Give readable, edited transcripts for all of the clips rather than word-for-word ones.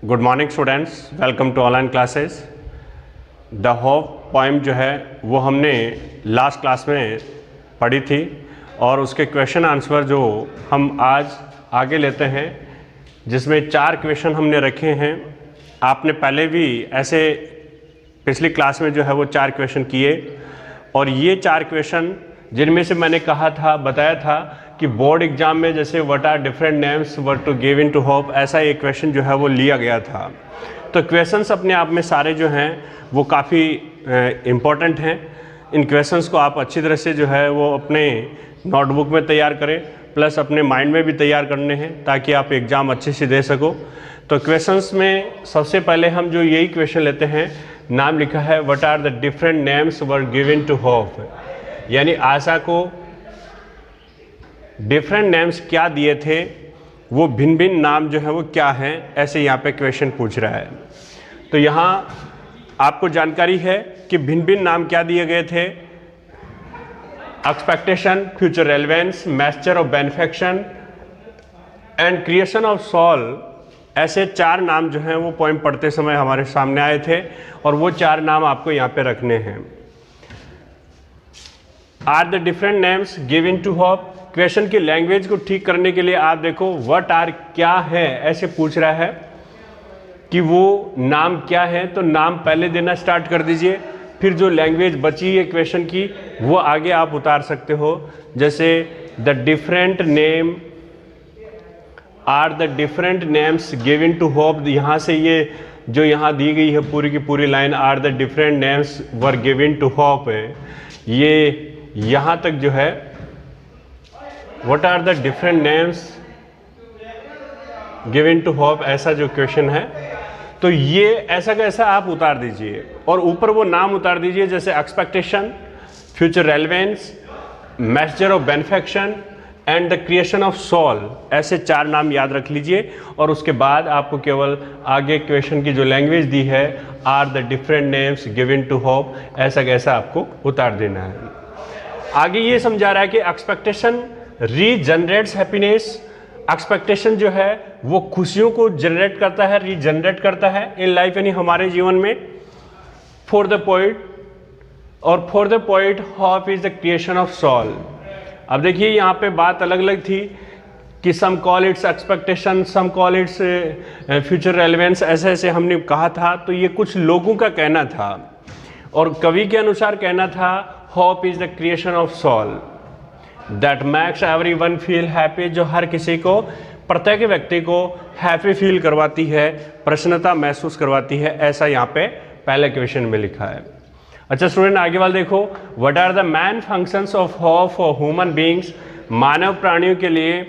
Good morning students, welcome to online classes. The hope poem जो है वो हमने लास्ट क्लास में पढ़ी थी और उसके क्वेश्चन आंसर जो हम आज आगे लेते हैं, जिसमें 4 क्वेश्चन हमने रखे हैं। आपने पहले भी ऐसे पिछली क्लास में जो है वो 4 क्वेश्चन किए और ये 4 क्वेश्चन जिनमें से मैंने बताया था कि बोर्ड एग्जाम में जैसे what are different names were to give in to hope, ऐसा एक क्वेश्चन जो है वो लिया गया था। तो क्वेश्चंस अपने आप में सारे जो हैं वो काफ़ी इम्पॉर्टेंट हैं। इन क्वेश्चंस को आप अच्छी तरह से जो है वो अपने नोटबुक में तैयार करें, प्लस अपने माइंड में भी तैयार करने हैं ताकि आप एग्ज़ाम अच्छे से दे सको। तो क्वेश्चंस में सबसे पहले हम जो यही क्वेश्चन लेते हैं, नाम लिखा है what are the different names were given to hope, यानी आशा को डिफरेंट नेम्स क्या दिए थे, वो भिन्न भिन्न नाम जो है वो क्या हैं, ऐसे यहाँ पे क्वेश्चन पूछ रहा है। तो यहाँ आपको जानकारी है कि भिन्न भिन्न नाम क्या दिए गए थे। Expectation, future relevance, measure of benefaction and creation of soul, ऐसे 4 नाम जो हैं वो पोएम पढ़ते समय हमारे सामने आए थे और वो 4 नाम आपको यहाँ पे रखने हैं। Are the different names given to hope, question की लैंग्वेज को ठीक करने के लिए आप देखो व्हाट आर क्या है, ऐसे पूछ रहा है कि वो नाम क्या है, तो नाम पहले देना स्टार्ट कर दीजिए। फिर जो लैंग्वेज बची है क्वेश्चन की वो आगे आप उतार सकते हो। जैसे the different name are the different names given to hope, यहाँ से ये जो यहाँ दी गई है पूरी की पूरी line are the different names were given to hope है, ये यहाँ तक जो है what are the different names given to hope, ऐसा जो क्वेश्चन है तो ये ऐसा कैसा आप उतार दीजिए और ऊपर वो नाम उतार दीजिए, जैसे expectation, future relevance, measure of benefaction and the creation of soul, ऐसे 4 नाम याद रख लीजिए। और उसके बाद आपको केवल आगे क्वेश्चन की जो लैंग्वेज दी है are the different names given to hope, ऐसा कैसा आपको उतार देना है। आगे ये समझा रहा है कि एक्सपेक्टेशन रीजनरेट्स हैप्पीनेस, एक्सपेक्टेशन जो है वो खुशियों को जनरेट करता है, रीजनरेट करता है इन लाइफ, यानी हमारे जीवन में। For the poet hope is the creation of soul. अब देखिए यहाँ पे बात अलग अलग थी कि some call its expectation, some call its future relevance, ऐसे ऐसे हमने कहा था। तो ये कुछ लोगों का कहना था और कवि के अनुसार कहना था hope is the creation of soul that makes everyone feel happy, जो हर किसी को, प्रत्येक व्यक्ति को हैप्पी फील करवाती है, प्रसन्नता महसूस करवाती है, ऐसा यहाँ पे पहले क्वेश्चन में लिखा है। अच्छा स्टूडेंट, आगे वाला देखो, what are the main functions of hope for human beings, मानव प्राणियों के लिए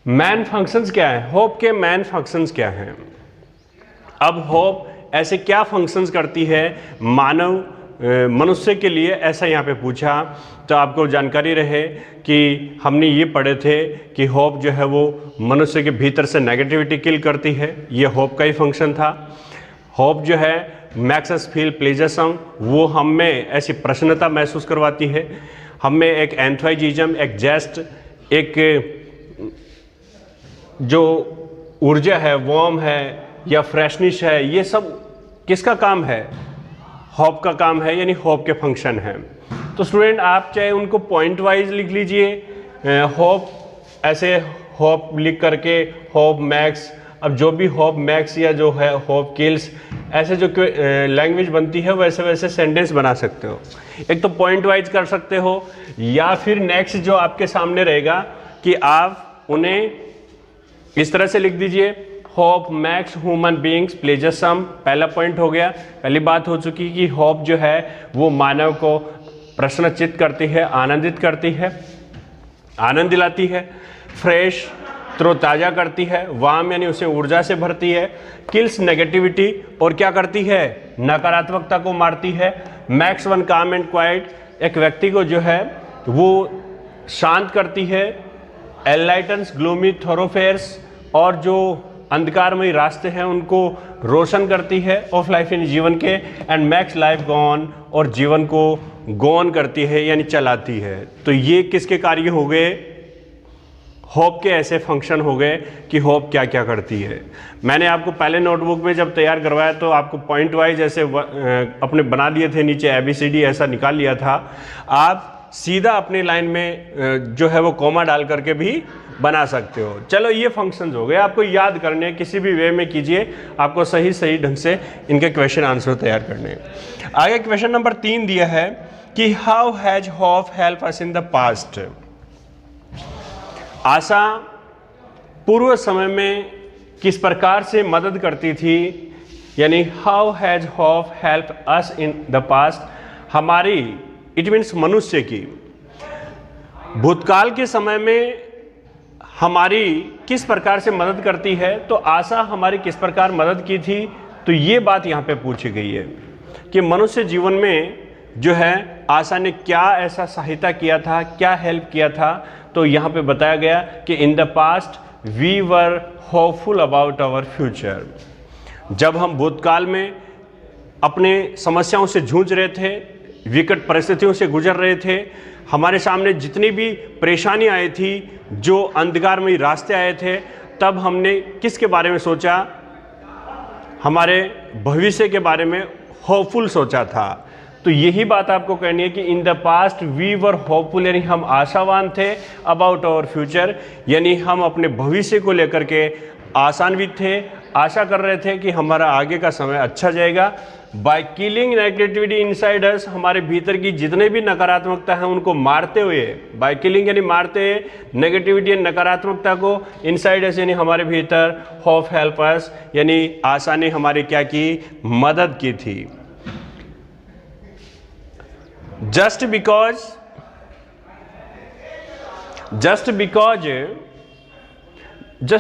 मैन फंक्शंस क्या है, होप के मैन फंक्शंस क्या हैं। अब होप ऐसे क्या फंक्शंस करती है मानव मनुष्य के लिए, ऐसा यहाँ पे पूछा। तो आपको जानकारी रहे कि हमने ये पढ़े थे कि होप जो है वो मनुष्य के भीतर से नेगेटिविटी किल करती है, ये होप का ही फंक्शन था। होप जो है मैक्स अस फील प्लेजरसम, वो हम में ऐसी प्रसन्नता महसूस करवाती है, हम में एक एंथुसियाज्म, एक जेस्ट, एक जो ऊर्जा है, वार्म है या फ्रेशनेस है, ये सब किसका काम है, होप का काम है, यानी होप के फंक्शन है। तो स्टूडेंट आप चाहे उनको पॉइंट वाइज लिख लीजिए, होप ऐसे होप लिख करके होप मैक्स, अब जो भी होप मैक्स या जो है होप किल्स, ऐसे जो लैंग्वेज बनती है वैसे वैसे सेंटेंस बना सकते हो। एक तो पॉइंट वाइज कर सकते हो या फिर नेक्स्ट जो आपके सामने रहेगा कि आप उन्हें इस तरह से लिख दीजिए, होप मैक्स ह्यूमन बीइंग्स प्लेजरसम, पहला पॉइंट हो गया। पहली बात हो चुकी कि होप जो है वो मानव को प्रसन्नचित्त करती है, आनंदित करती है, आनंद दिलाती है। फ्रेश, तरोताज़ा करती है। वार्म यानी उसे ऊर्जा से भरती है। किल्स नेगेटिविटी, और क्या करती है, नकारात्मकता को मारती है। मैक्स वन काम एंड क्वाइट, एक व्यक्ति को जो है वो शांत करती है। एनलाइटन्स ग्लूमी थोरोफेयर्स, और जो अंधकारमयी रास्ते हैं उनको रोशन करती है ऑफ लाइफ, यानी जीवन के। एंड मैक्स लाइफ गॉन, और जीवन को गोन करती है यानी चलाती है। तो ये किसके कार्य हो गए, होप के ऐसे फंक्शन हो गए कि होप क्या क्या करती है। मैंने आपको पहले नोटबुक में जब तैयार करवाया तो आपको पॉइंट वाइज ऐसे अपने बना लिए थे, नीचे ABCD ऐसा निकाल लिया था। आप सीधा अपनी लाइन में जो है वो कॉमा डाल करके भी बना सकते हो। चलो ये फंक्शंस हो गए, आपको याद करने, किसी भी वे में कीजिए, आपको सही सही ढंग से इनके क्वेश्चन आंसर तैयार करने। आगे क्वेश्चन नंबर 3 दिया है कि how has hope help us in the past. आशा पूर्व समय में किस प्रकार से मदद करती थी, यानी how has hope help us in the past. हमारी, इट मीन्स मनुष्य की, भूतकाल के समय में हमारी किस प्रकार से मदद करती है। तो आशा हमारी किस प्रकार मदद की थी, तो ये बात यहाँ पे पूछी गई है कि मनुष्य जीवन में जो है आशा ने क्या ऐसा सहायता किया था, क्या हेल्प किया था। तो यहाँ पे बताया गया कि in the past we were hopeful about our future. जब हम भूतकाल में अपने समस्याओं से जूझ रहे थे, विकट परिस्थितियों से गुजर रहे थे, हमारे सामने जितनी भी परेशानी आई थी, जो अंधकारमयी रास्ते आए थे, तब हमने किसके बारे में सोचा, हमारे भविष्य के बारे में होपफुल सोचा था। तो यही बात आपको कहनी है कि in the past we were hopeful, यानी हम आशावान थे अबाउट आवर फ्यूचर, यानी हम अपने भविष्य को लेकर के आशान्वित थे, आशा कर रहे थे कि हमारा आगे का समय अच्छा जाएगा। By killing negativity inside us, हमारे भीतर की जितने भी नकारात्मकता है उनको मारते हुए, बाय किलिंग यानी मारते हुए नेगेटिविटी नकारात्मकता को, इनसाइड अस यानी हमारे भीतर, होप हेल्प अस यानी आशा ने हमारी क्या की, मदद की थी। Just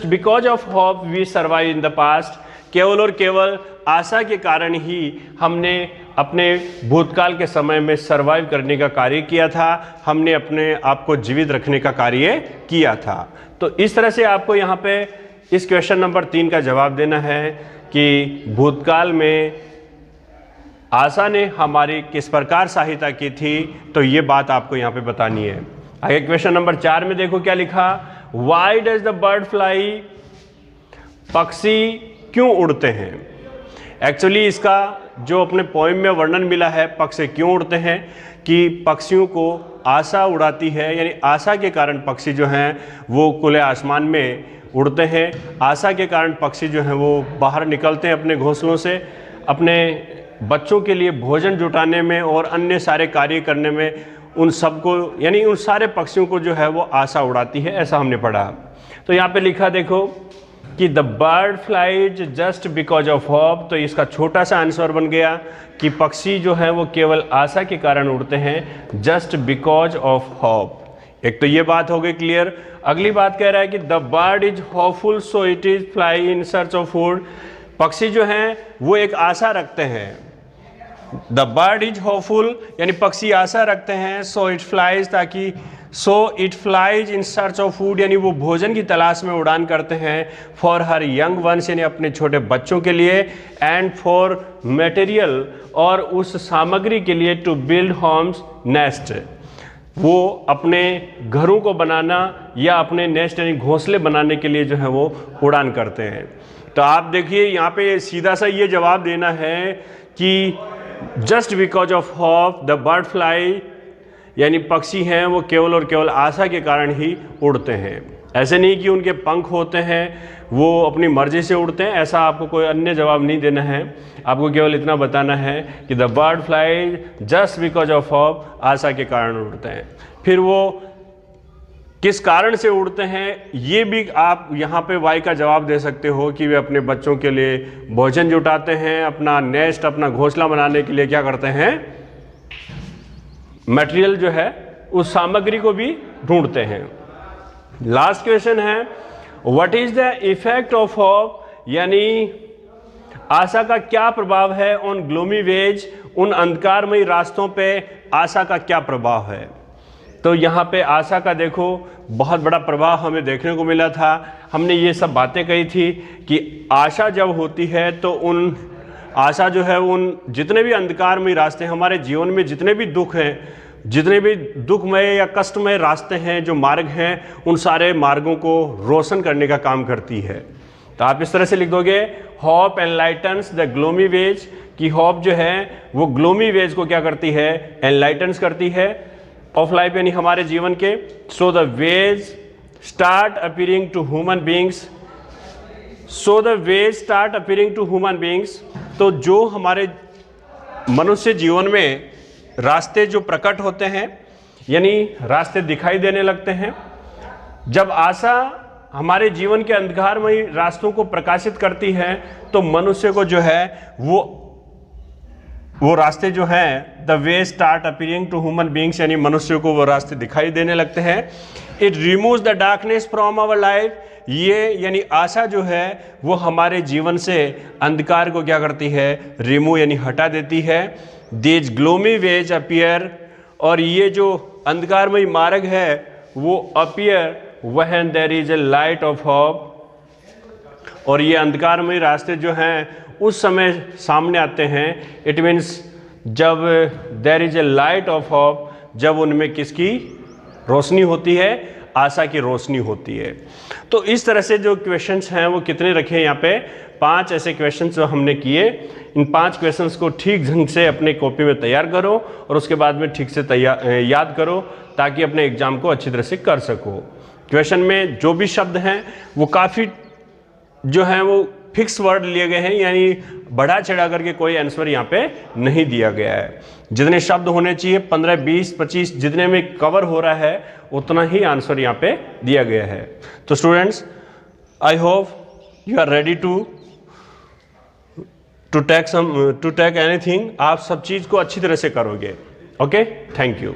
because of hope we survive in the past. केवल और केवल आशा के कारण ही हमने अपने भूतकाल के समय में सर्वाइव करने का कार्य किया था, हमने अपने आप को जीवित रखने का कार्य किया था। तो इस तरह से आपको यहाँ पे इस क्वेश्चन नंबर 3 का जवाब देना है कि भूतकाल में आशा ने हमारी किस प्रकार सहायता की थी। तो ये बात आपको यहाँ पे बतानी है। आगे क्वेश्चन नंबर 4 में देखो क्या लिखा, why does the bird fly. पक्षी क्यों उड़ते हैं। एक्चुअली इसका जो अपने पोएम में वर्णन मिला है, पक्षी क्यों उड़ते हैं, कि पक्षियों को आशा उड़ाती है, यानी आशा के कारण पक्षी जो हैं वो खुले आसमान में उड़ते हैं। आशा के कारण पक्षी जो हैं वो बाहर निकलते हैं अपने घोंसलों से, अपने बच्चों के लिए भोजन जुटाने में और अन्य सारे कार्य करने में, उन सबको, यानी उन सारे पक्षियों को जो है वो आशा उड़ाती है, ऐसा हमने पढ़ा। तो यहाँ पे लिखा देखो कि the bird flies just because of hope. तो इसका छोटा सा आंसर बन गया कि पक्षी जो है वो केवल आशा के कारण उड़ते हैं, जस्ट बिकॉज ऑफ होप। एक तो ये बात हो गई क्लियर। अगली बात कह रहा है कि the bird is hopeful so it is fly in search of food. पक्षी जो हैं वो एक आशा रखते हैं, द बर्ड इज होपफुल यानी पक्षी आशा रखते हैं, सो इट फ्लाइज ताकि, so it flies in search of food यानी वो भोजन की तलाश में उड़ान करते हैं, फॉर हर यंग वंस यानी अपने छोटे बच्चों के लिए, एंड फॉर मटेरियल और उस सामग्री के लिए, टू बिल्ड होम्स नेस्ट वो अपने घरों को बनाना या अपने नेस्ट यानी घोंसले बनाने के लिए जो है वो उड़ान करते हैं। तो आप देखिए यहाँ पे सीधा सा ये जवाब देना है कि just because of hope the bird fly यानी पक्षी हैं वो केवल और केवल आशा के कारण ही उड़ते हैं। ऐसे नहीं कि उनके पंख होते हैं वो अपनी मर्जी से उड़ते हैं, ऐसा आपको कोई अन्य जवाब नहीं देना है। आपको केवल इतना बताना है कि the bird fly just because of hope, आशा के कारण उड़ते हैं। फिर वो किस कारण से उड़ते हैं ये भी आप यहाँ पे वाई का जवाब दे सकते हो कि वे अपने बच्चों के लिए भोजन जुटाते हैं, अपना नेस्ट, अपना घोंसला बनाने के लिए क्या करते हैं, मटेरियल जो है उस सामग्री को भी ढूंढते हैं। लास्ट क्वेश्चन है, what is the effect of hope यानी आशा का क्या प्रभाव है ऑन ग्लूमी वेज, उन अंधकारमयी रास्तों पे आशा का क्या प्रभाव है। तो यहाँ पे आशा का देखो बहुत बड़ा प्रभाव हमें देखने को मिला था। हमने ये सब बातें कही थी कि आशा जब होती है तो उन आशा जो है उन जितने भी अंधकारमयी रास्ते हमारे जीवन में जितने भी दुख हैं जितने भी दुखमय या कष्टमय रास्ते हैं, जो मार्ग हैं, उन सारे मार्गों को रोशन करने का काम करती है। तो आप इस तरह से लिख दोगे, होप एनलाइटन्स द ग्लोमी वेज, कि होप जो है वो ग्लोमी वेज को क्या करती है, एनलाइटन्स करती है ऑफ लाइफ, यानी हमारे जीवन के। So the ways start appearing to human beings, so the ways start appearing to human beings, तो जो हमारे मनुष्य जीवन में रास्ते जो प्रकट होते हैं, यानी रास्ते दिखाई देने लगते हैं, जब आशा हमारे जीवन के अंधकारमयी रास्तों को प्रकाशित करती है, तो मनुष्य को जो है वो रास्ते जो हैं, the way start appearing to human beings, यानी मनुष्य को वो रास्ते दिखाई देने लगते हैं। It removes the darkness from our life, ये यानी आशा जो है वो हमारे जीवन से अंधकार को क्या करती है, रिमूव यानी हटा देती है। दीज ग्लोमी वेज अपीयर, और ये जो अंधकारमयी मार्ग है वो appear when there is a light of hope, और ये अंधकारमयी रास्ते जो हैं उस समय सामने आते हैं। इट मीन्स जब there is a light of hope, जब उनमें किसकी रोशनी होती है, आशा की रोशनी होती है। तो इस तरह से जो क्वेश्चंस हैं वो कितने रखे हैं यहाँ पे, 5 ऐसे क्वेश्चंस जो हमने किए। इन 5 क्वेश्चंस को ठीक ढंग से अपने कॉपी में तैयार करो और उसके बाद में ठीक से याद करो, ताकि अपने एग्जाम को अच्छी तरह से कर सको। क्वेश्चन में जो भी शब्द हैं वो काफ़ी जो हैं वो फिक्स वर्ड लिए गए हैं, यानी बढ़ा चढ़ा करके कोई आंसर यहाँ पे नहीं दिया गया है। जितने शब्द होने चाहिए 15, 20, 25 जितने में कवर हो रहा है उतना ही आंसर यहाँ पे दिया गया है। तो students, I hope you are ready to take anything. आप सब चीज़ को अच्छी तरह से करोगे। Okay, thank you.